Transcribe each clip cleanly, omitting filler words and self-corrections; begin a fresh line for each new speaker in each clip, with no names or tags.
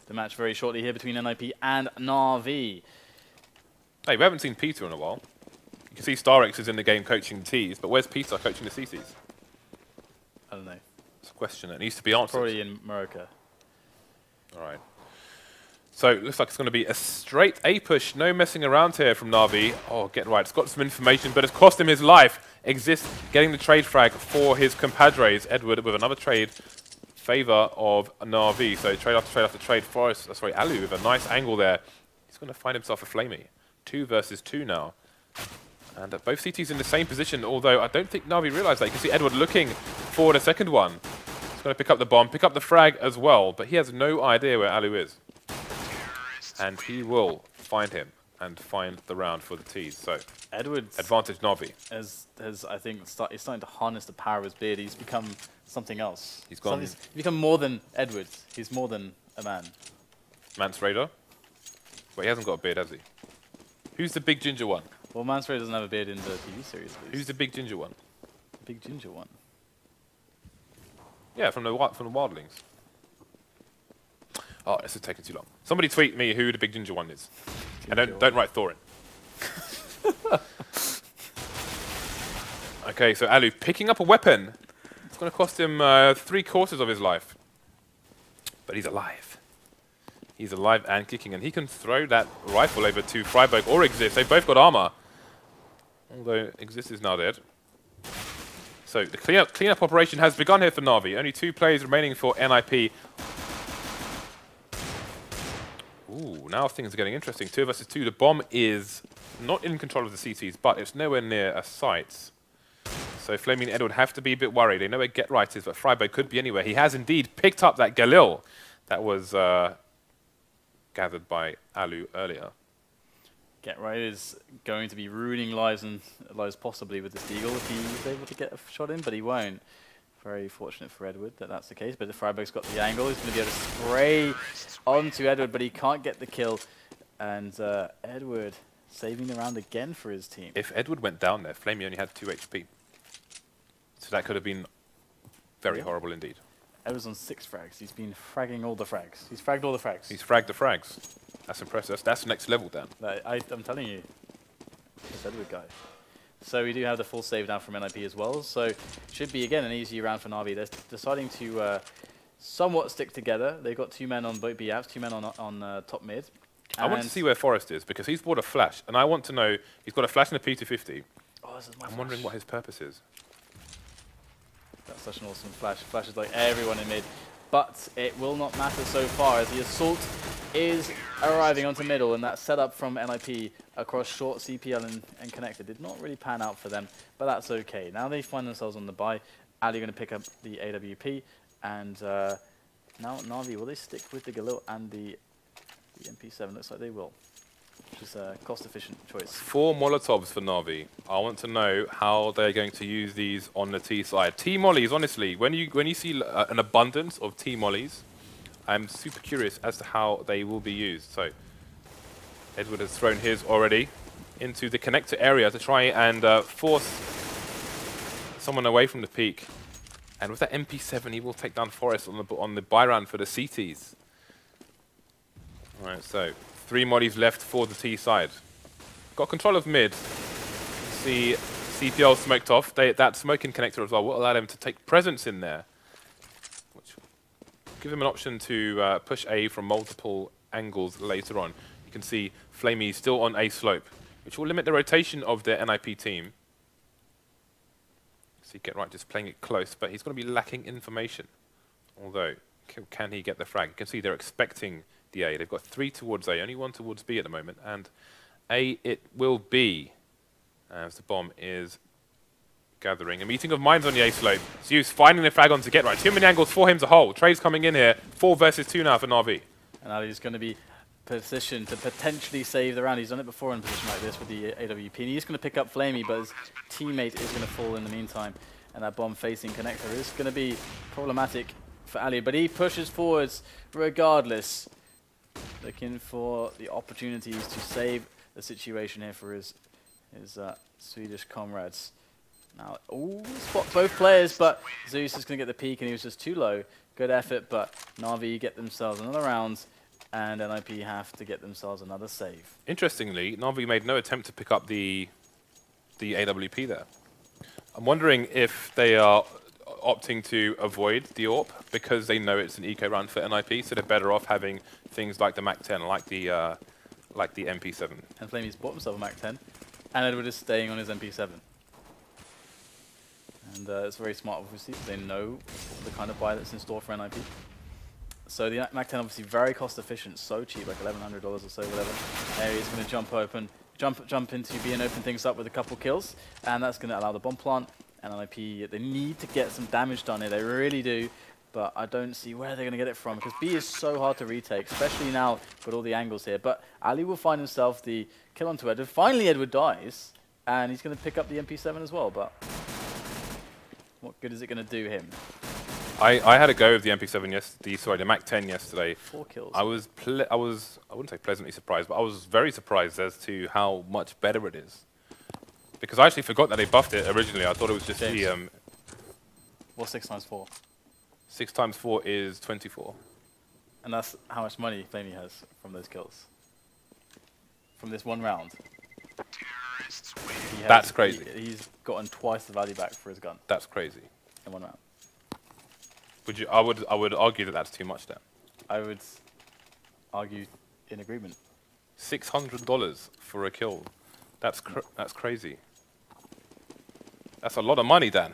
the match very shortly here between NIP and NaVi.
Hey, we haven't seen Peter in a while. You can see StarX is in the game coaching the Ts, but where's Peter coaching the CCs?
I don't know.
It's a question that needs to be answered.
Probably in Morocco.
All right. So it looks like it's going to be a straight A push. No messing around here from NaVi. Oh, get right. It's got some information, but it's cost him his life. Exist getting the trade frag for his compadres. Edward with another trade favor of NaVi. So trade after trade after trade. Forrest, sorry, Alu with a nice angle there. He's going to find himself a flamey. 2 versus 2 now. And both CTs in the same position, although I don't think NaVi realized that. You can see Edward looking for the second one. He's going to pick up the bomb, pick up the frag as well, but he has no idea where Alu is. And he will find him and find the round for the Ts. So
Edward's
advantage NaVi.
Has I think he's starting to harness the power of his beard. He's become something else.
He's gone.
He's become more than Edward. He's more than a man.
Mance Raider. Well, he hasn't got a beard, has he? Who's the big ginger one?
Well, Mance Raider doesn't have a beard in the TV series. At least.
Who's the big ginger one?
The big ginger one?
Yeah, from the Wildlings. Oh, this is taking too long. Somebody tweet me who the big ginger one is. And don't write Thorin. Okay, so Alu picking up a weapon. It's going to cost him 3/4 of his life. But he's alive. He's alive and kicking, and he can throw that rifle over to Freiburg or Exist. They've both got armor. Although Exist is now dead. So the cleanup operation has begun here for NaVi. Only 2 players remaining for NIP. Ooh, now things are getting interesting. 2 versus 2. The bomb is not in control of the CTs, but it's nowhere near a site. So Flaming Edward have to be a bit worried. They know where Get Right is, but Freiburg could be anywhere. He has indeed picked up that Galil that was gathered by Alu earlier.
Get Right is going to be ruining lives possibly with this Deagle if he's able to get a shot in, but he won't. Very fortunate for Edward that that's the case, but the Freiburg's got the angle. He's going to be able to spray onto Edward, but he can't get the kill. And Edward saving the round again for his team.
If Edward went down there, Flamey only had 2 HP. So that could have been very horrible indeed.
Edward's on 6 frags. He's been fragging all the frags. He's fragged all the frags.
He's fragged the frags. That's impressive. That's next level, Dan.
I'm telling you. This Edward guy. So we do have the full save now from NIP as well. So should be, again, an easy round for NaVi. They're deciding to somewhat stick together. They've got 2 men on both B apps, 2 men on top mid.
I want to see where Forrest is, because he's bought a flash. And I want to know, he's got a flash and a P250.
Oh, this is my
I'm wondering what his purpose is.
That's such an awesome flash. Flash is like everyone in mid. But it will not matter so far as the assault is arriving onto middle, and that setup from NIP across short CPL and connector did not really pan out for them, but that's okay. Now they find themselves on the buy. Ali going to pick up the AWP, and now NaVi, will they stick with the Galil and the MP7? Looks like they will, which is a cost-efficient choice.
4 Molotovs for NaVi. I want to know how they're going to use these on the T side. T-mollies, honestly, when you see an abundance of T-mollies, I'm super curious as to how they will be used. So Edward has thrown his already into the connector area to try and force someone away from the peak. And with that MP7, he will take down Forrest on the buy round for the CTs. All right, so 3 mollies left for the T side. Got control of mid. See CPL smoked off. That smoking connector as well will allow them to take presence in there, which give him an option to push A from multiple angles later on. You can see Flamey still on A slope, which will limit the rotation of their NIP team. See Get Right just playing it close, but he's going to be lacking information. Although, can he get the frag? You can see they're expecting the A. They've got 3 towards A, only 1 towards B at the moment, and A it will be as the bomb is gathering. A meeting of minds on the A slope. Zeus finding the frag on to Get Right. Too many angles for him to hold. Trey's coming in here. 4 versus 2 now for NaVi.
And Ali's going to be positioned to potentially save the round. He's done it before in a position like this with the AWP. And he's going to pick up Flamey, but his teammate is going to fall in the meantime. And that bomb facing connector is going to be problematic for Ali. But he pushes forwards regardless, looking for the opportunities to save the situation here for his Swedish comrades. Now, spot both players, but Zeus is going to get the peak, and he was just too low Good effort, but NaVi get themselves another round, and NIP have to get themselves another save.
Interestingly, NaVi made no attempt to pick up the AWP there. I'm wondering if they are opting to avoid the AWP because they know it's an eco round for NIP, so they're better off having things like the MAC-10, like the MP7.
And Flamey's bought himself a MAC-10, and Edward is staying on his MP7. And it's very smart, obviously, because they know the kind of buy that's in store for NIP. So the MAC-10 obviously very cost efficient, so cheap, like $1,100 or so, whatever. There he is going to jump open, jump into B and open things up with a couple kills, and that's going to allow the bomb plant. And NIP, they need to get some damage done here, they really do. But I don't see where they're going to get it from, because B is so hard to retake, especially now with all the angles here. But Ali will find himself the kill onto Edward. Finally, Edward dies, and he's going to pick up the MP7 as well. But what good is it going to do him?
I had a go with the MP7 yesterday, sorry, the MAC-10 yesterday.
4 kills.
I wouldn't say pleasantly surprised, but I was very surprised as to how much better it is. Because I actually forgot that they buffed it originally. I thought it was just
James,
the...
what's 6 times 4?
6 times 4 is 24.
And that's how much money Flamey has from those kills. From this one round.
That's crazy.
He's gotten twice the value back for his gun.
That's crazy.
In one round.
Would you? I would argue that that's too much then.
I would argue in agreement.
$600 for a kill. That's crazy. That's a lot of money, Dan.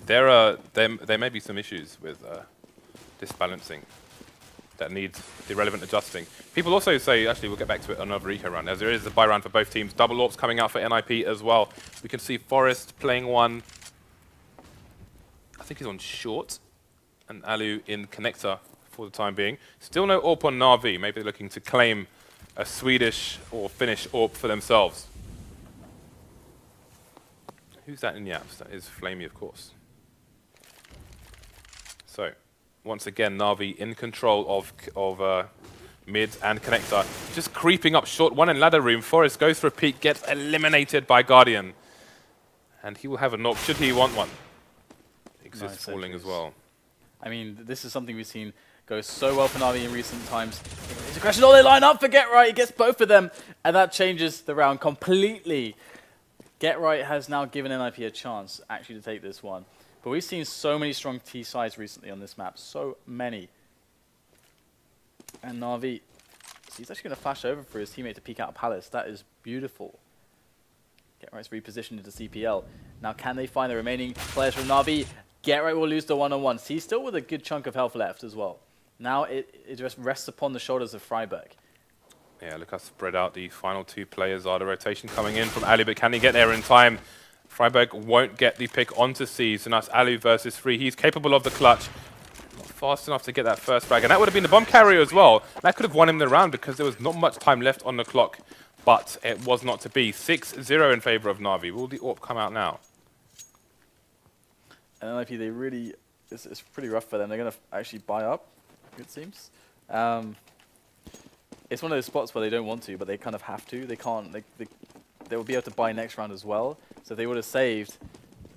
There may be some issues with this balancing that needs the relevant adjusting. People also say, actually, we'll get back to it on another eco round, as there is a buy round for both teams. Double AWPs coming out for NIP as well. We can see Forrest playing one. I think he's on short, and Alu in connector for the time being. Still no AWP on NaVi. Maybe they're looking to claim a Swedish or Finnish AWP for themselves. Who's that in Yaps? That is Flamey, of course. So, once again, NaVi in control of mid and connector. Just creeping up short. One in ladder room. Forrest goes for a peek, gets eliminated by Guardian. And he will have a knock should he want one. Exists
Nice
falling as well.
I mean, this is something we've seen go so well for NaVi in recent times. It's a question, they line up for Get Right. He gets both of them, and that changes the round completely. Get Right has now given NIP a chance, actually, to take this one. But we've seen so many strong T sides recently on this map. So many. And NaVi, so he's actually going to flash over for his teammate to peek out Palace. That is beautiful. Get Right's repositioned into CPL. Now, can they find the remaining players from NaVi? Get Right will lose the one-on-one. He's still with a good chunk of health left as well. Now it just rests upon the shoulders of Freiburg.
Yeah, look how spread out the final two players are. The rotation coming in from Ali, but can he get there in time? Freiburg won't get the pick onto C, so that's Ali versus Free. He's capable of the clutch. Not fast enough to get that first frag, and that would have been the bomb carrier as well. That could have won him the round because there was not much time left on the clock, but it was not to be. 6-0 in favor of NaVi. Will the AWP come out now?
And NIP, they really, it's pretty rough for them. They're going to actually buy up, it seems. It's one of those spots where they don't want to, but they kind of have to. They can't, they will be able to buy next round as well. So if they would have saved,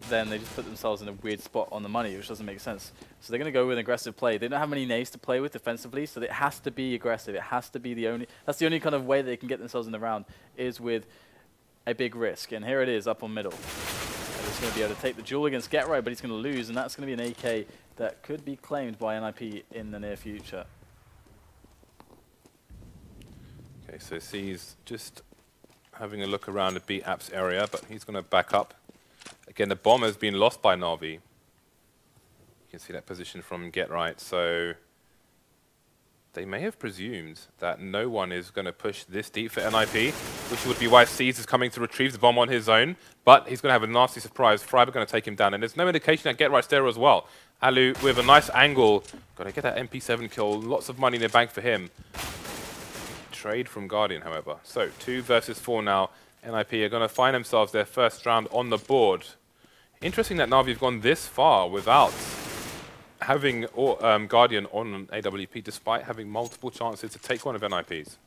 then they just put themselves in a weird spot on the money, which doesn't make sense. So they're going to go with aggressive play. They don't have many naves to play with defensively, so it has to be aggressive. It has to be the only, that's the only kind of way they can get themselves in the round, is with a big risk. And here it is, up on middle. And he's going to be able to take the duel against Get Right, but he's going to lose, and that's going to be an AK that could be claimed by NIP in the near future.
Okay, so C's just having a look around the B apps area, but he's going to back up. Again, the bomb has been lost by NaVi. You can see that position from Get Right. So they may have presumed that no one is going to push this deep for NIP, which would be why C's is coming to retrieve the bomb on his own. But he's going to have a nasty surprise. Freiburg going to take him down, and there's no indication that Get Right's there as well. Alu with a nice angle, got to get that MP7 kill. Lots of money in the bank for him. Trade from Guardian, however. So 2 versus 4 now. NIP are going to find themselves their first round on the board. Interesting that NaVi have gone this far without having Guardian on AWP, despite having multiple chances to take one of NIP's.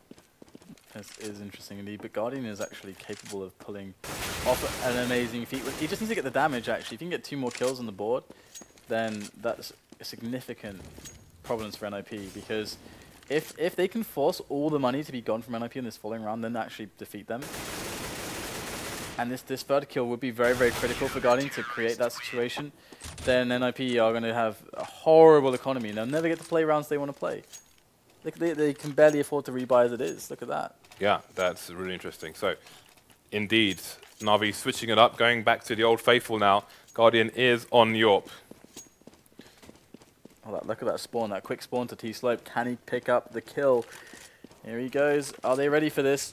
This is interesting indeed, but Guardian is actually capable of pulling off an amazing feat. He just needs to get the damage, actually. If you can get 2 more kills on the board, then that's significant problems for NIP, because if they can force all the money to be gone from NIP in this following round, then actually defeat them. And this third kill would be very, very critical for Guardian to create that situation. Then NIP are going to have a horrible economy, and they'll never get to play rounds they want to play. They can barely afford to rebuy as it is. Look at that. Yeah,
that's really interesting. So, indeed, NaVi switching it up, going back to the old faithful now. Guardian is on Yorp.
Oh, look at that spawn, that quick spawn to T-Slope. Can he pick up the kill? Here he goes. Are they ready for this?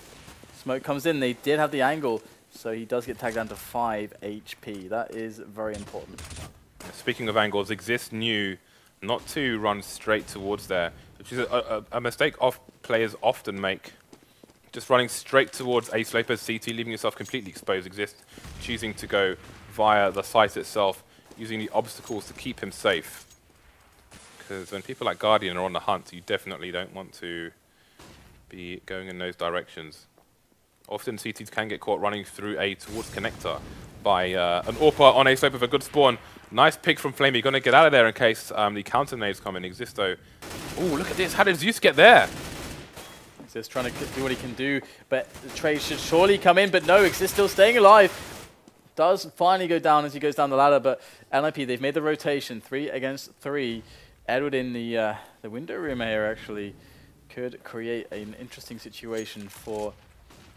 Smoke comes in. They did have the angle, so he does get tagged down to 5 HP. That is very important.
Speaking of angles, Exist knew not to run straight towards there, which is a mistake players often make. Just running straight towards a Sloper CT, leaving yourself completely exposed. Exist choosing to go via the site itself, using the obstacles to keep him safe. Because when people like Guardian are on the hunt, you definitely don't want to be going in those directions. Often CTs can get caught running through A towards connector by an AWPer on a Slope with a good spawn. Nice pick from Flamey. Going to get out of there in case the counter nades come in. Existo. Oh, look at this. How did Zeus get there?
Exist trying to do what he can do, but the trade should surely come in, but no, Exist still staying alive. Does finally go down as he goes down the ladder, but NIP, they've made the rotation, 3 against 3. Edward in the window room here actually could create an interesting situation for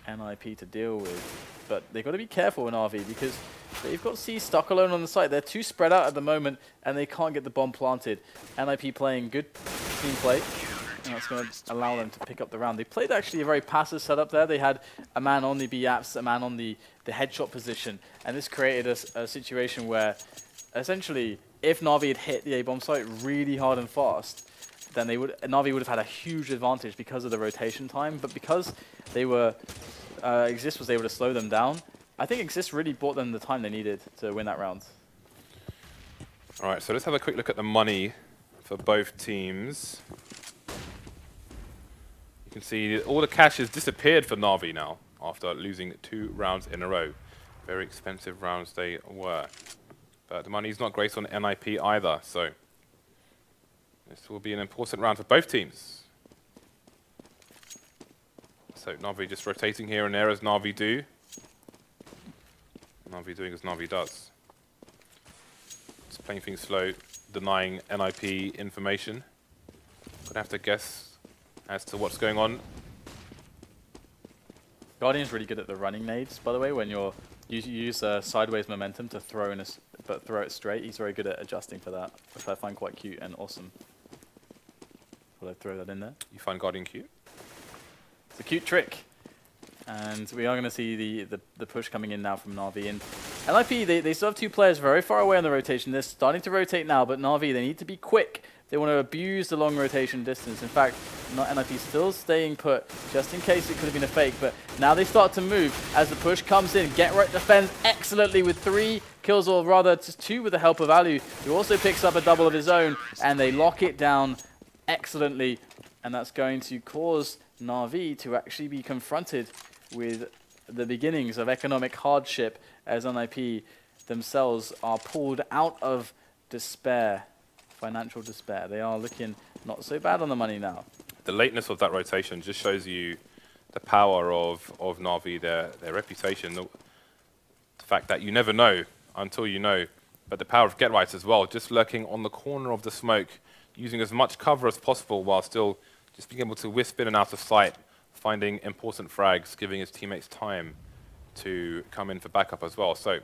NIP to deal with. But they've got to be careful in RV because they've got C stuck alone on the site. They're too spread out at the moment and they can't get the bomb planted. NIP playing good team play, and that's going to allow them to pick up the round. They played actually a very passive setup there. They had a man on the B-apps, a man on the headshot position, and this created a situation where essentially if NaVi had hit the A-bomb site really hard and fast, then NaVi would have had a huge advantage because of the rotation time. But because they were Exist was able to slow them down, I think Exist really bought them the time they needed to win that round.
All right, so let's have a quick look at the money for both teams. You can see all the cash has disappeared for NaVi now after losing 2 rounds in a row. Very expensive rounds they were. But the money's not great on NIP either, so this will be an important round for both teams. So NaVi just rotating here and there as NaVi do. NaVi doing as NaVi does. Just playing things slow, denying NIP information. Gonna have to guess as to what's going on.
Guardian's really good at the running nades, by the way, when you use sideways momentum to throw in but throw it straight. He's very good at adjusting for that, which I find quite cute and awesome. Will I throw that in there?
You find Guardian cute?
It's a cute trick. And we are going to see the push coming in now from NaVi. And NIP, they still have 2 players very far away on the rotation. They're starting to rotate now, but NaVi, they need to be quick. They want to abuse the long rotation distance. In fact, NIP still staying put, just in case it could have been a fake. But now they start to move as the push comes in. Get Right defends excellently with 3 kills, or rather just 2 with the help of Alu, who also picks up a double of his own. And they lock it down excellently. And that's going to cause NaVi to actually be confronted with the beginnings of economic hardship as NIP themselves are pulled out of despair. Financial despair. They are looking not so bad on the money now.
The lateness of that rotation just shows you the power of NaVi, their reputation, the fact that you never know until you know, but the power of Get Right as well, just lurking on the corner of the smoke, using as much cover as possible while still just being able to wisp in and out of sight, finding important frags, giving his teammates time to come in for backup as well. So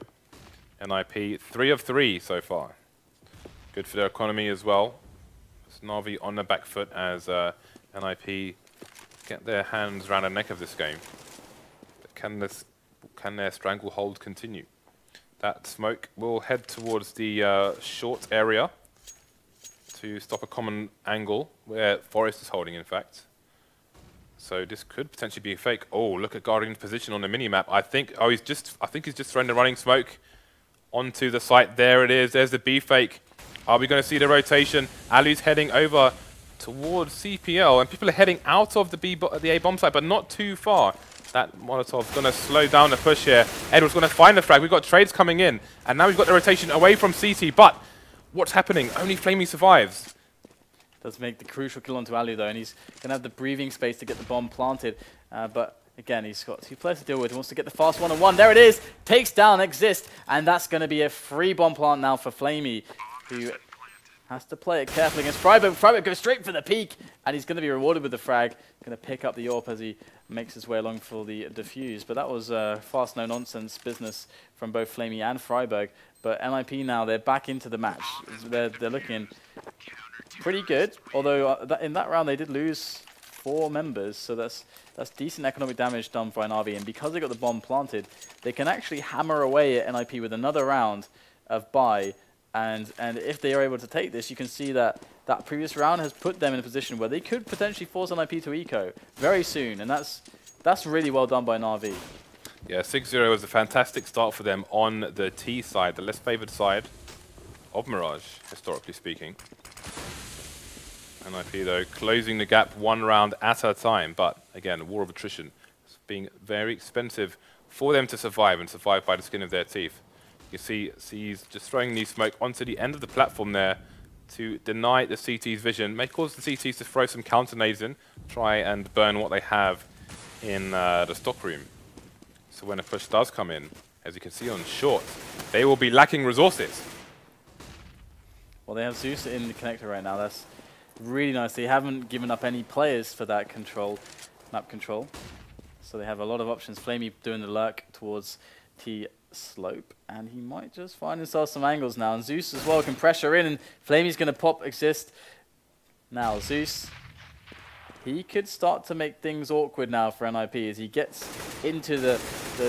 NIP 3 of 3 so far. Good for their economy as well. It's NaVi on the back foot as NIP get their hands around the neck of this game. Can their stranglehold continue? That smoke will head towards the short area to stop a common angle where Forest is holding, in fact. So this could potentially be a fake. Oh, look at Guardian's position on the minimap. I think he's just throwing the running smoke onto the site. There it is. There's the B fake. Are we going to see the rotation? Alu's heading over towards CPL, and people are heading out of the A bomb site, but not too far. That Molotov's going to slow down the push here. Edward's going to find the frag. We've got trades coming in, and now we've got the rotation away from CT, but What's happening? Only Flamey survives.
Does make the crucial kill onto Alu though, and he's going to have the breathing space to get the bomb planted. But again, he's got 2 players to deal with. He wants to get the fast 1-on-1. There it is! Takes down Exist, and that's going to be a free bomb plant now for Flamey, who has to play it carefully against Freiburg. Freiburg goes straight for the peak, and he's going to be rewarded with the frag. Going to pick up the AWP as he makes his way along for the defuse. But that was fast no-nonsense business from both Flamey and Freiburg. But NIP now, they're back into the match. They're looking pretty good, although in that round they did lose 4 members, so that's decent economic damage done by NaVi, and because they got the bomb planted, they can actually hammer away at NIP with another round of buy, and if they are able to take this, you can see that that previous round has put them in a position where they could potentially force NIP to eco very soon, and that's really well done by NaVi.
Yeah, 6-0 was a fantastic start for them on the T side, the less favored side of Mirage, historically speaking. NIP though, closing the gap 1 round at a time, but again, war of attrition. It's being very expensive for them to survive, and survive by the skin of their teeth. You see he's just throwing the smoke onto the end of the platform there to deny the CT's vision. May cause the CTs to throw some counter nades in, try and burn what they have in the stock room. So when a push does come in, as you can see on short, they will be lacking resources.
Well, they have Zeus in the connector right now. That's really nice. They haven't given up any players for that map control. So they have a lot of options. Flamey doing the lurk towards T slope, and he might just find himself some angles now. And Zeus as well can pressure in, and Flamey's going to pop Exist. Now Zeus, he could start to make things awkward now for NIP as he gets into the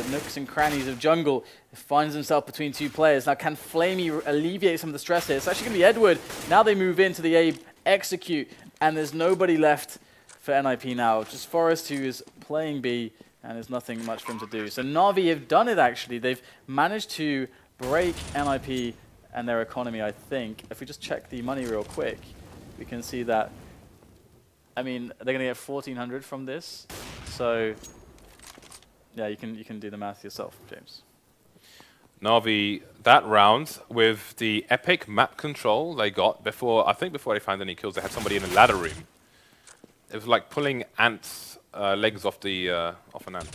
nooks and crannies of jungle, finds himself between 2 players. Now can Flamey alleviate some of the stress here? It's actually going to be Edward. Now they move into the A, execute, and there's nobody left for NIP now. Just Forest, who is playing B, and there's nothing much for him to do. So NaVi have done it actually. They've managed to break NIP and their economy, I think. If we just check the money real quick, we can see that, I mean, they're going to get 1,400 from this. So yeah, you can do the math yourself, James.
NaVi, that round, with the epic map control they got before, I think before they found any kills, they had somebody in a ladder room. It was like pulling ants' legs off an ant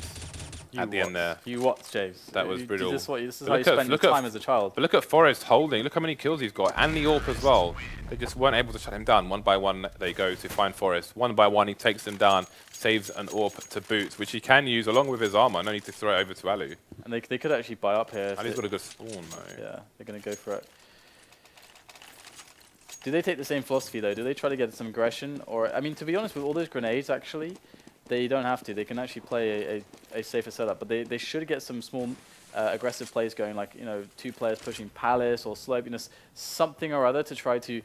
at the end there.
You what, James?
That was brutal.
This is how you spend your time as a child.
But look at Forrest holding. Look how many kills he's got, and the AWP as well. They just weren't able to shut him down. 1 by 1 they go to find Forrest. 1 by 1 he takes them down, saves an AWP to boot, which he can use along with his armor. No need to throw it over to Alu.
And they could actually buy up here.
Alu's got a good spawn though.
Yeah, they're going to go for it. Do they take the same philosophy though? Do they try to get some aggression? Or, I mean, to be honest, with all those grenades actually, they don't have to. They can actually play a safer setup, but they should get some small aggressive plays going, like, you know, 2 players pushing Palace or Slope, you know, something or other to try to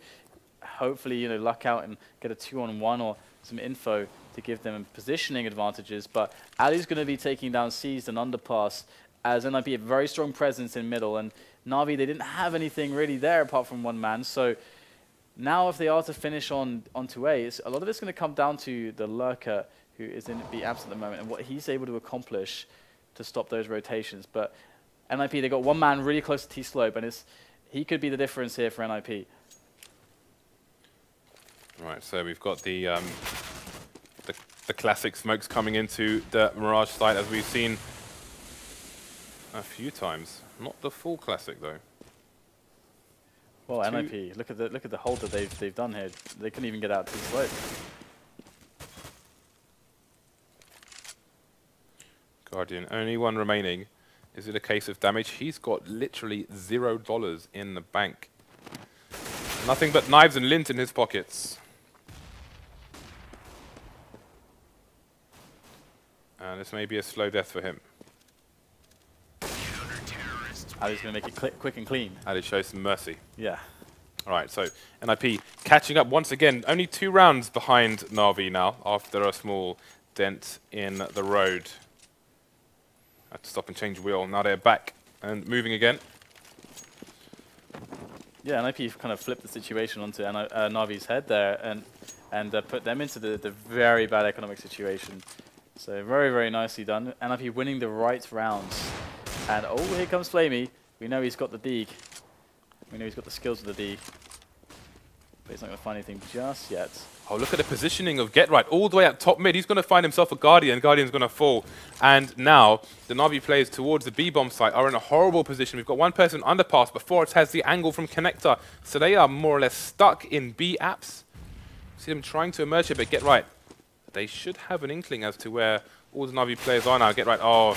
hopefully, you know, luck out and get a 2-on-1 or some info to give them positioning advantages. But Ali's going to be taking down Seized and Underpass, as NIP a very strong presence in middle, and NaVi, they didn't have anything really there apart from 1 man. So now if they are to finish onto A, a lot of it's going to come down to the lurker, who is in B absent at the moment, and what he's able to accomplish to stop those rotations. But NIP, they got 1 man really close to T slope, and he could be the difference here for NIP.
Right, so we've got the classic smokes coming into the Mirage site, as we've seen a few times. Not the full classic though.
Well, NIP, look at the hold that they've done here. They couldn't even get out T slope.
Guardian, only 1 remaining. Is it a case of damage? He's got literally $0 in the bank. Nothing but knives and lint in his pockets. And this may be a slow death for him.
Ali's going to make it quick and clean.
Ali shows some mercy.
Yeah.
All right, so NIP catching up once again. Only 2 rounds behind NaVi now, after a small dent in the road. Had to stop and change wheel. Now they're back and moving again.
Yeah, NIP kind of flipped the situation onto NaVi's head there and put them into the very bad economic situation. So very, very nicely done. NIP winning the right rounds. And oh, here comes Flamey. We know he's got the dig. We know he's got the skills with the D, but he's not going to find anything just yet.
Oh, look at the positioning of Get Right all the way at top mid. He's going to find himself a Guardian. Guardian's going to fall. And now the NaVi players towards the B-bomb site are in a horrible position. We've got one person underpass, but Forest has the angle from Connector. So they are more or less stuck in B apps. See them trying to emerge here, but Get Right, they should have an inkling as to where all the NaVi players are now. Get Right, oh,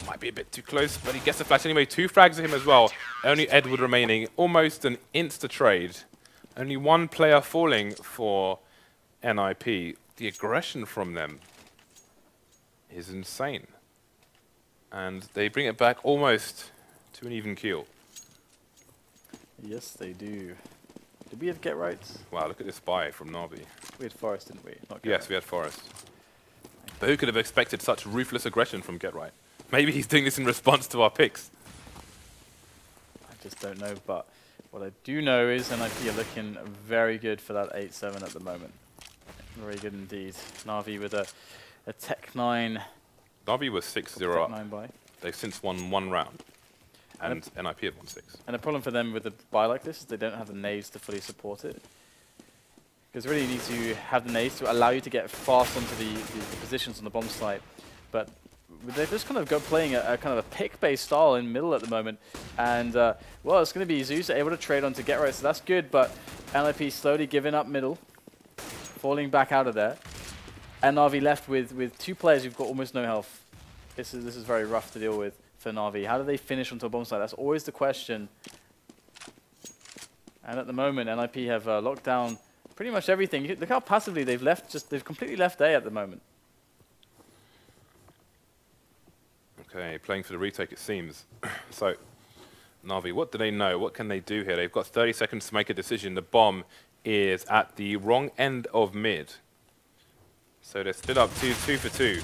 might be a bit too close, but he gets the flash anyway. 2 frags of him as well. Only Edward remaining. Almost an insta-trade. Only one player falling for NIP. The aggression from them is insane. And they bring it back almost to an even keel.
Yes, they do. Did we have Get Right?
Wow, look at this buy from NaVi.
We had Forest, didn't we? Not Get
Yes,
Right.
we had Forest. But who could have expected such ruthless aggression from Get Right? Maybe he's doing this in response to our picks.
I just don't know, but what I do know is NIP are looking very good for that 8-7 at the moment. Very good indeed. NaVi with a Tech 9.
NaVi was 6-0 up.
9 buy.
They've since won 1 round. And NIP have won 6.
And the problem for them with a buy like this is they don't have the nades to fully support it. Because really you need to have the nades to allow you to get fast onto the positions on the bomb site. But they're just kind of playing a kind of a pick-based style in middle at the moment. And, well, it's going to be Zeus able to trade onto Get Right, so that's good. But NIP slowly giving up middle, falling back out of there. And NaVi left with 2 players who've got almost no health. This is very rough to deal with for NaVi. How do they finish onto a bomb site? That's always the question. And at the moment, NIP have locked down pretty much everything. Look how passively they've left. They've completely left A at the moment.
Okay, playing for the retake it seems. So, NaVi, what do they know? What can they do here? They've got 30 seconds to make a decision. The bomb is at the wrong end of mid. So they're split up 2 for 2.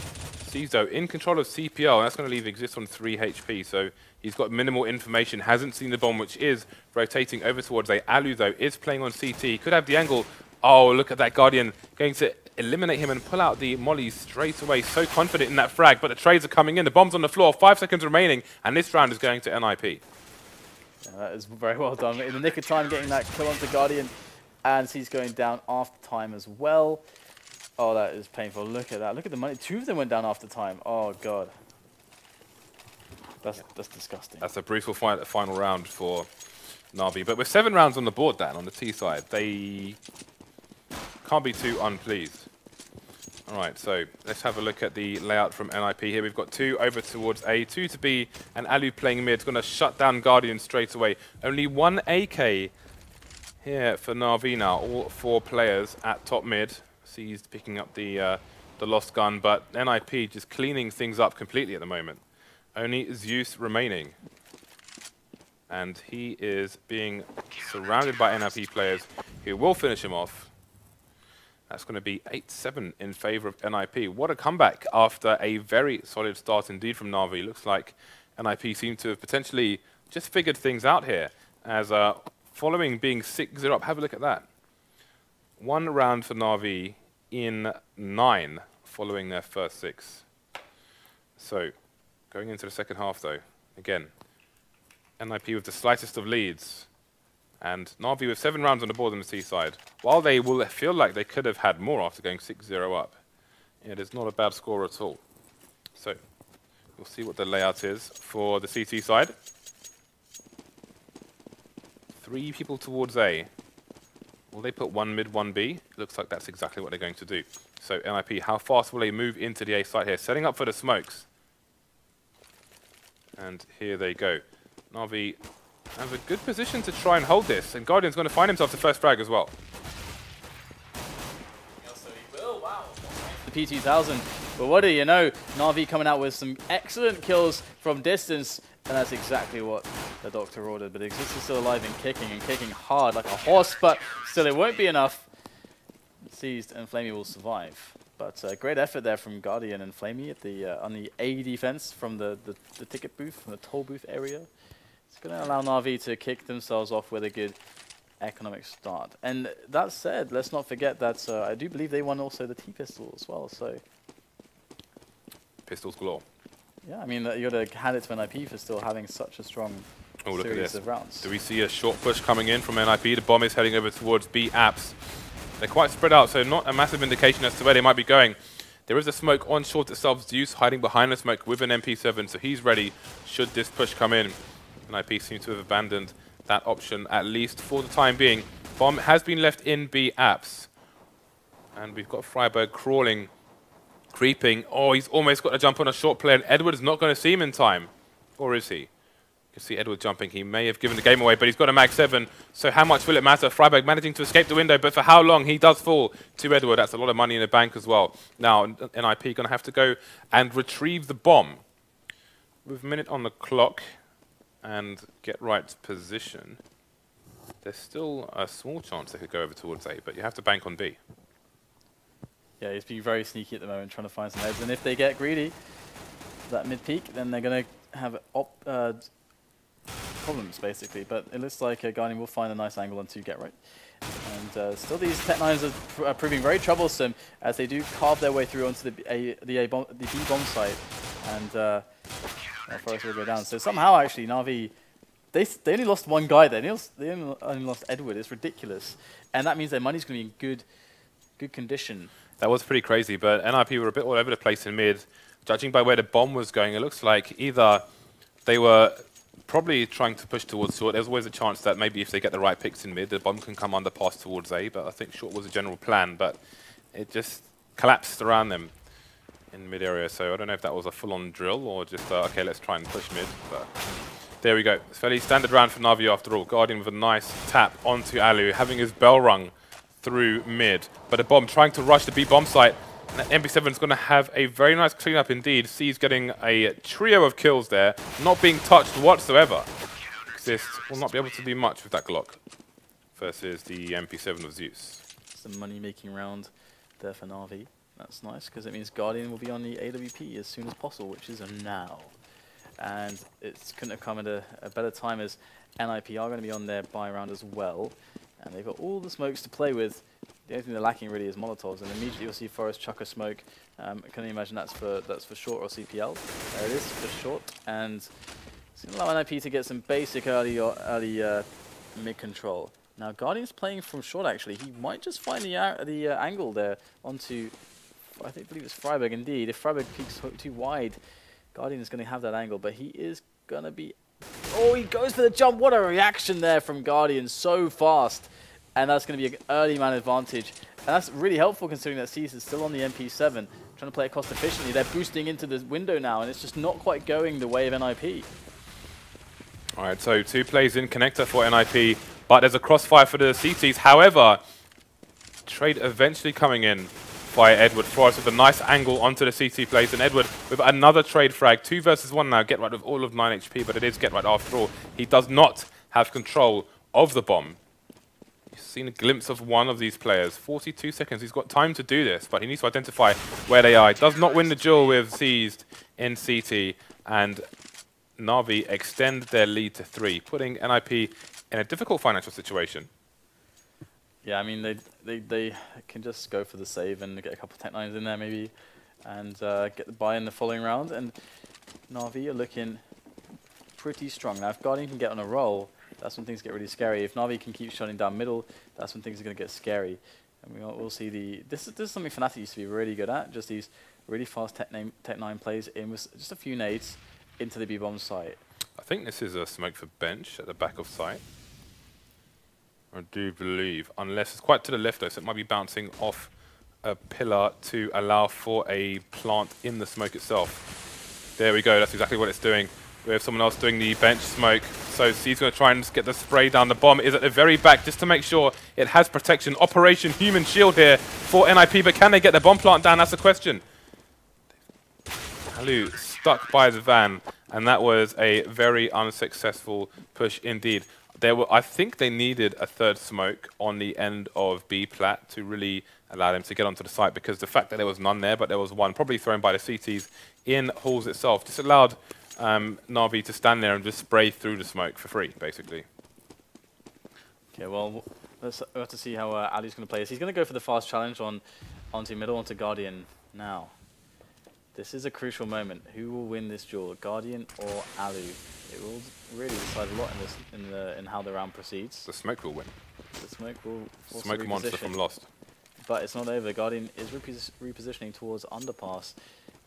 Cizo in control of CPL, and that's going to leave Exist on 3 HP, so he's got minimal information, hasn't seen the bomb, which is rotating over towards A. Alu, though, is playing on CT, could have the angle. Oh, look at that Guardian, going to eliminate him and pull out the molly straight away. So confident in that frag, but the trades are coming in. The bomb's on the floor, 5 seconds remaining, and this round is going to NIP.
Yeah, that is very well done. In the nick of time, getting that kill onto Guardian, and he's going down after time as well. Oh, that is painful. Look at that. Look at the money. 2 of them went down after time. Oh, God. That's disgusting.
That's a brutal final round for NaVi. But with 7 rounds on the board, Dan, on the T side, they can't be too unpleased. All right, so let's have a look at the layout from NIP here. We've got 2 over towards A, 2 to B, and Alu playing mid. It's going to shut down Guardian straight away. Only 1 AK here for NaVi now. All 4 players at top mid. He's picking up the lost gun, but NIP just cleaning things up completely at the moment. Only Zeus remaining. And he is being surrounded by NIP players who will finish him off. That's going to be 8-7 in favor of NIP. What a comeback after a very solid start indeed from NaVi. Looks like NIP seem to have potentially just figured things out here. As following being 6-0 up, have a look at that. 1 round for NaVi in 9 following their first 6. So, going into the second half though, again, NIP with the slightest of leads, and NaVi with 7 rounds on the board on the C side. While they will feel like they could have had more after going 6-0 up, it is not a bad score at all. So, we'll see what the layout is for the CT side. 3 people towards A. Will they put 1 mid, 1 B? Looks like that's exactly what they're going to do. So NIP, how fast will they move into the A site here? Setting up for the smokes. And here they go. NaVi have a good position to try and hold this. And Guardian's going to find himself the first frag as well.
So he will, wow. The P2000. But what do you know? NaVi coming out with some excellent kills from distance. And that's exactly what the doctor ordered. But Exist is still alive and kicking hard like a horse. But still, it won't be enough. Seized and Flamey will survive. But great effort there from Guardian and Flamey at the on the A defense from the ticket booth, from the toll booth area. It's going to allow NaVi to kick themselves off with a good economic start. And that said, let's not forget that I do believe they won also the T-pistol as well. So
Pistols galore.
yeah, I mean, you got to hand it to NIP for still having such a strong
Oh, look at this.
Of rounds.
Do we see a short push coming in from NIP? The bomb is heading over towards B apps. They're quite spread out, so not a massive indication as to where they might be going. There is a smoke on short itself. Zeus hiding behind the smoke with an MP7, so he's ready should this push come in. NIP seems to have abandoned that option, at least for the time being. Bomb has been left in B apps. And we've got Freiburg crawling, creeping. Oh, he's almost got to jump on a short player, and Edward's not going to see him in time. Or is he? You can see Edward jumping. He may have given the game away, but he's got a mag 7. So how much will it matter? Freiburg managing to escape the window, but for how long? He does fall to Edward. That's a lot of money in the bank as well. Now, NIP going to have to go and retrieve the bomb. With a minute on the clock and get right position, there's still a small chance they could go over towards A, but you have to bank on B.
Yeah, he's being very sneaky at the moment, trying to find some heads. And if they get greedy, that mid-peak, then they're going to have problems, basically. But it looks like Guardian will find a nice angle onto get right. And still these Tech-9s are proving very troublesome as they do carve their way through onto the B bomb site. And Forest will go down. So somehow, actually, NaVi, they only lost one guy there. They only lost Edward. It's ridiculous. And that means their money's going to be in good condition.
That was pretty crazy, but NIP were a bit all over the place in mid. Judging by where the bomb was going, it looks like either they were probably trying to push towards short. There's always a chance that maybe if they get the right picks in mid, the bomb can come under pass towards A, but I think short was a general plan, but it just collapsed around them in mid area. So I don't know if that was a full-on drill or just, okay, let's try and push mid, but there we go. It's fairly standard round for NaVi after all. Guardian with a nice tap onto Alu, having his bell rung through mid, but a bomb trying to rush the B bomb site. And MP7 is going to have a very nice cleanup indeed. C's getting a trio of kills there, not being touched whatsoever. Exist will not be able to do much with that Glock versus the MP7 of Zeus.
It's a money-making round there for NaVi. That's nice because it means Guardian will be on the AWP as soon as possible, which is now. And it couldn't have come at a better time as NIP are going to be on their buy round as well. And they've got all the smokes to play with. The only thing they're lacking really is Molotovs, and immediately you'll see Forest chuck a smoke. I can imagine that's for short or CPL. There it is for short, and it's going to allow NIP to get some basic early mid control. Now Guardian's playing from short actually. He might just find the angle there onto, I believe it's Freiburg indeed. If Freiburg peeks too wide, Guardian is going to have that angle, but he is going to be. Oh, he goes for the jump. What a reaction there from Guardian, so fast. And that's going to be an early man advantage. And that's really helpful considering that Cease is still on the MP7, trying to play it cost efficiently. They're boosting into the window now, and it's just not quite going the way of NIP.
All right, so 2 plays in connector for NIP, but there's a crossfire for the CTs. However, trade eventually coming in by Edward Forrest with a nice angle onto the CT plays, and Edward with another trade frag. 2 versus 1 now, get right with all of 9 HP, but it is get right after all. He does not have control of the bomb. You've seen a glimpse of one of these players. 42 seconds. He's got time to do this, but he needs to identify where they are. He does not win the duel with Seized in CT, and NaVi extend their lead to 3, putting NIP in a difficult financial situation.
Yeah, I mean, they can just go for the save and get a couple of Tech-9s in there maybe, and get the buy in the following round. And NaVi are looking pretty strong. Now, if Guardian can get on a roll, that's when things get really scary. If NaVi can keep shutting down middle, that's when things are going to get scary. And we'll see this is something Fnatic used to be really good at, just these really fast Tech-9 plays in with just a few nades into the B-bomb site.
I think this is a smoke for bench at the back of site. I do believe, unless it's quite to the left though, so it might be bouncing off a pillar to allow for a plant in the smoke itself. There we go, that's exactly what it's doing. We have someone else doing the bench smoke. So C's going to try and get the spray down. The bomb is at the very back just to make sure it has protection. Operation Human Shield here for NIP, but can they get the bomb plant down? That's the question. Alu stuck by the van, and that was a very unsuccessful push indeed. I think they needed a 3rd smoke on the end of B plat to really allow them to get onto the site, because the fact that there was none there, but there was one probably thrown by the CTs in halls itself, just allowed NaVi to stand there and just spray through the smoke for free, basically.
Okay, well, we'll have to see how Alu's going to play this. He's going to go for the fast challenge onto middle, onto Guardian now. This is a crucial moment. Who will win this duel, Guardian or Alu? It will really decide a lot in this, in how the round proceeds.
The smoke will win.
The smoke will also
Smoke monster
reposition.
from Lost.
But it's not over. Guardian is repositioning towards underpass,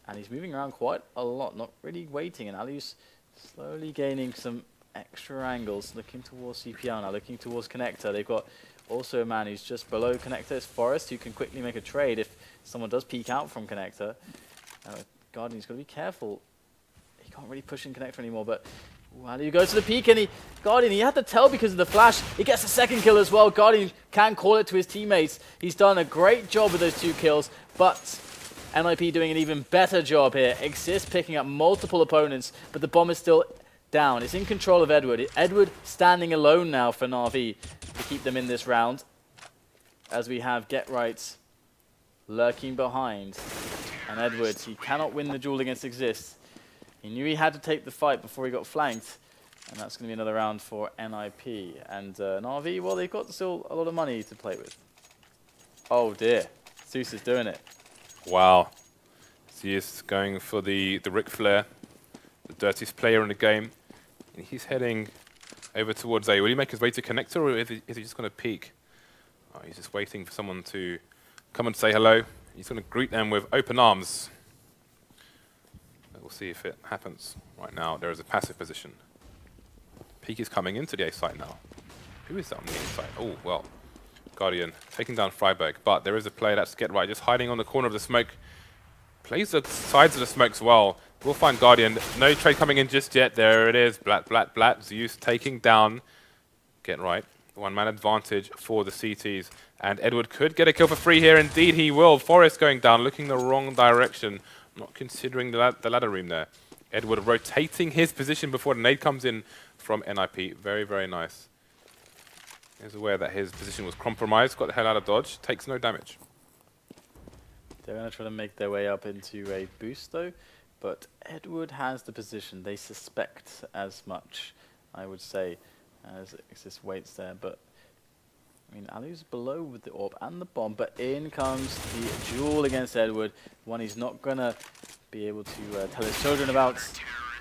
and he's moving around quite a lot, not really waiting. And Alu's slowly gaining some extra angles, looking towards CPL now, looking towards Connector. They've got also a man who's just below Connector. It's Forest, who can quickly make a trade if someone does peek out from Connector. Guardian's got to be careful. He can't really push in Connector anymore, but Alu goes to the peek, and Guardian, he had to tell because of the flash. He gets a second kill as well. Guardian can call it to his teammates. He's done a great job with those 2 kills, but NIP doing an even better job here. Exist picking up multiple opponents, but the bomb is still down. It's in control of Edward. Edward standing alone now for NaVi to keep them in this round, as we have Get Right lurking behind. And Edwards, he cannot win the duel against Exist. He knew he had to take the fight before he got flanked. And that's going to be another round for NIP. And NaVi, well, they've got still a lot of money to play with. Oh dear. Zeus is doing it.
Wow. Zeus going for the Ric Flair, the dirtiest player in the game. And he's heading over towards A. Will he make his way to Connector, or is he just going to peek? Oh, he's just waiting for someone to come and say hello. He's going to greet them with open arms. We'll see if it happens. Right now, there is a passive position. Peek is coming into the A site now. Who is that on the A site? Oh, well, Guardian taking down Freiberg, but there is a player that's Get Right, just hiding on the corner of the smoke. Plays the sides of the smokes well. We'll find Guardian. No trade coming in just yet. There it is. Blat. Zeus taking down Get Right. 1-man advantage for the CTs. And Edward could get a kill for free here. Indeed, he will. Forest going down, looking the wrong direction. Not considering the ladder room there. Edward rotating his position before the nade comes in from NIP. Very, very nice. He's aware that his position was compromised. Got the hell out of dodge. Takes no damage.
They're going to try to make their way up into a boost, though. But Edward has the position. They suspect as much, I would say, as Exist waits there. But, I mean, Alu's below with the orb and the bomb. But in comes the duel against Edward. One he's not going to be able to tell his children about,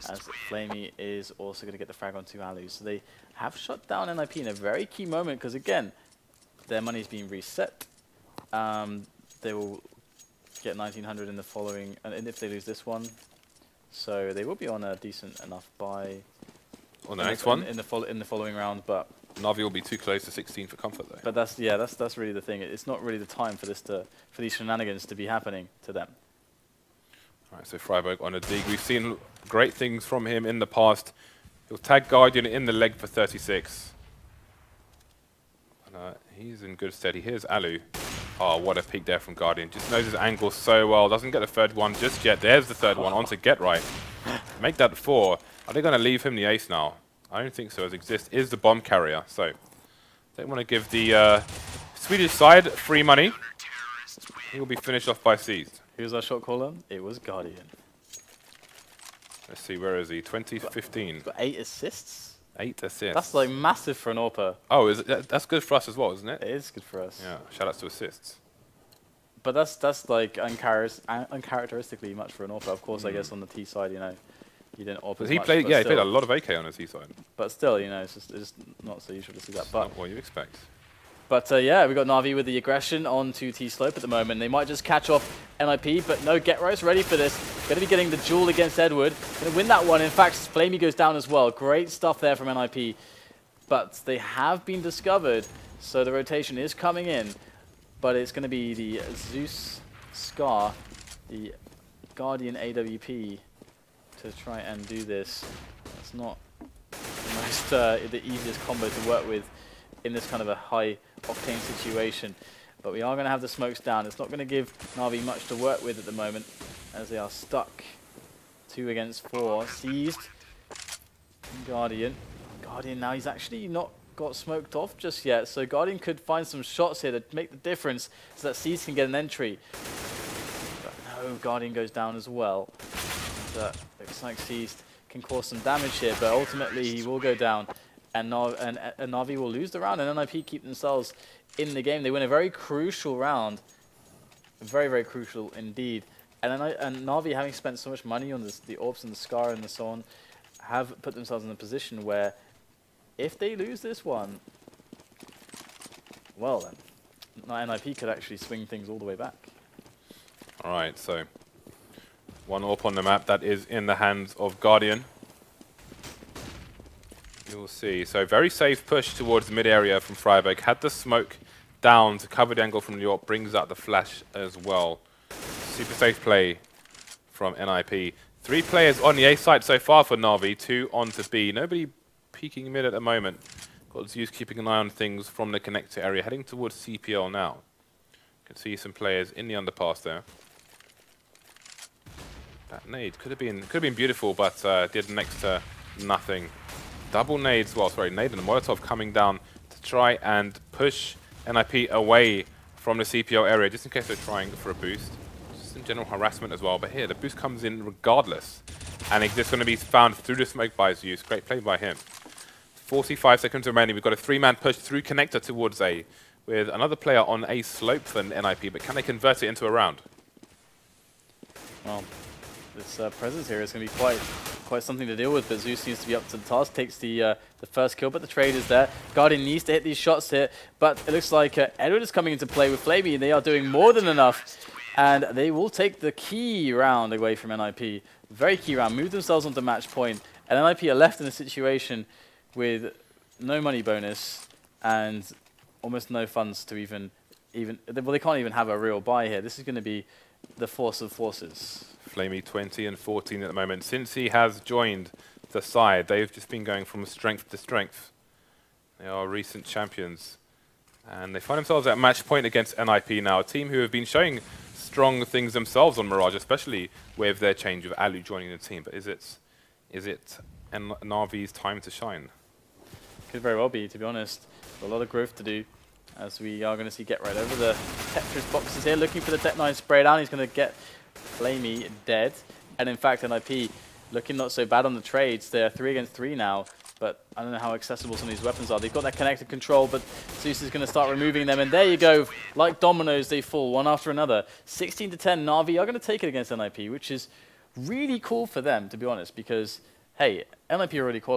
as Flamey is also going to get the frag onto Alu. So they have shut down NIP in a very key moment, because, again, their money's been reset. They will get 1900 in the following, and if they lose this one, so they will be on a decent enough buy
on the next one
in the following round. But
NaVi will be too close to 16 for comfort, though.
But that's really the thing. It's not really the time for these shenanigans to be happening to them.
All right, so Freiberg on a dig. We've seen great things from him in the past. He'll tag Guardian in the leg for 36. And, he's in good stead. Here's Alu. Oh, what a peek there from Guardian. Just knows his angle so well. Doesn't get the third one just yet. There's the third one. On to Get Right. Make that 4. Are they going to leave him the ace now? I don't think so, as Exist is the bomb carrier. So they want to give the Swedish side free money. He will be finished off by Seized.
Who was our shot caller? It was Guardian.
Let's see, where is he? 2015.
But 8 assists?
8 assists.
That's like massive for an AWPer.
Oh, is it? That's good for us as well, isn't it?
It is good for us.
Yeah, shout outs to assists.
But that's like uncharacteristically much for an AWPer. Of course, I guess on the T side, you didn't AWP as
He
much,
played, yeah, he played a lot of AK on his T side.
But still, it's just not so usual to see that.
It's
But
not what you expect.
But yeah, we got NaVi with the aggression onto T-Slope at the moment. They might just catch off NIP, but no, Get Right's ready for this. Going to be getting the duel against Edward. Going to win that one. In fact, Flamey goes down as well. Great stuff there from NIP. But they have been discovered, so the rotation is coming in. But it's going to be the Zeus Scar, the Guardian AWP, to try and do this. That's not the easiest combo to work with in this kind of a high octane situation. But we are going to have the smokes down. It's not going to give NaVi much to work with at the moment, as they are stuck 2 against 4. Seized. Guardian now, he's actually not got smoked off just yet, so Guardian could find some shots here to make the difference so that Seized can get an entry. But no, Guardian goes down as well. Looks like Seized can cause some damage here, but ultimately he will go down. And NaVi will lose the round, and NIP keep themselves in the game. They win a very crucial round. Very, very crucial indeed. And NaVi, having spent so much money on this, the orbs and the Scar and so on, have put themselves in a position where if they lose this one, well then, NIP could actually swing things all the way back.
Alright, so 1 AWP on the map that is in the hands of Guardian. You'll see. So very safe push towards the mid area from Freiburg. Had the smoke down to cover the angle from the AWP, brings out the flash as well. Super safe play from NIP. 3 players on the A site so far for NaVi, 2 on to B. Nobody peeking mid at the moment. Got Zeus keeping an eye on things from the connector area, heading towards CPL now. You can see some players in the underpass there. That nade could have been beautiful, but did next to nothing. Double nades, well, sorry, nade and a Molotov coming down to try and push NIP away from the CPL area, just in case they're trying for a boost. Just in general harassment as well, but here the boost comes in regardless. And it's just going to be found through the smoke by Zeus. Great play by him. 45 seconds remaining. We've got a 3-man push through connector towards A, with another player on A slope than NIP, but can they convert it into a round?
Well, this presence here is going to be quite something to deal with, but Zeus seems to be up to the task, takes the first kill, but the trade is there. Guardian needs to hit these shots here, but it looks like Edward is coming into play with Flamey, and they are doing more than enough, and they will take the key round away from NIP. Very key round, move themselves onto match point, and NIP are left in a situation with no money bonus and almost no funds to even well, they can't even have a real buy here. This is going to be the force of forces.
Flamey 20 and 14 at the moment. Since he has joined the side, they've just been going from strength to strength. They are recent champions. And they find themselves at match point against NIP now, a team who have been showing strong things themselves on Mirage, especially with their change of Alu joining the team. But is it NaVi's time to shine?
Could very well be, to be honest. A lot of growth to do, as we are going to see get right over the Tetris boxes here, looking for the Tech-9 spray down. He's going to get Flamey dead. And in fact, NIP looking not so bad on the trades. They're 3 against 3 now, but I don't know how accessible some of these weapons are. They've got that connected control, but Zeus is going to start removing them. And there you go. Like dominoes, they fall one after another. 16 to 10, NaVi are going to take it against NIP, which is really cool for them, to be honest, because, hey, NIP already qualified.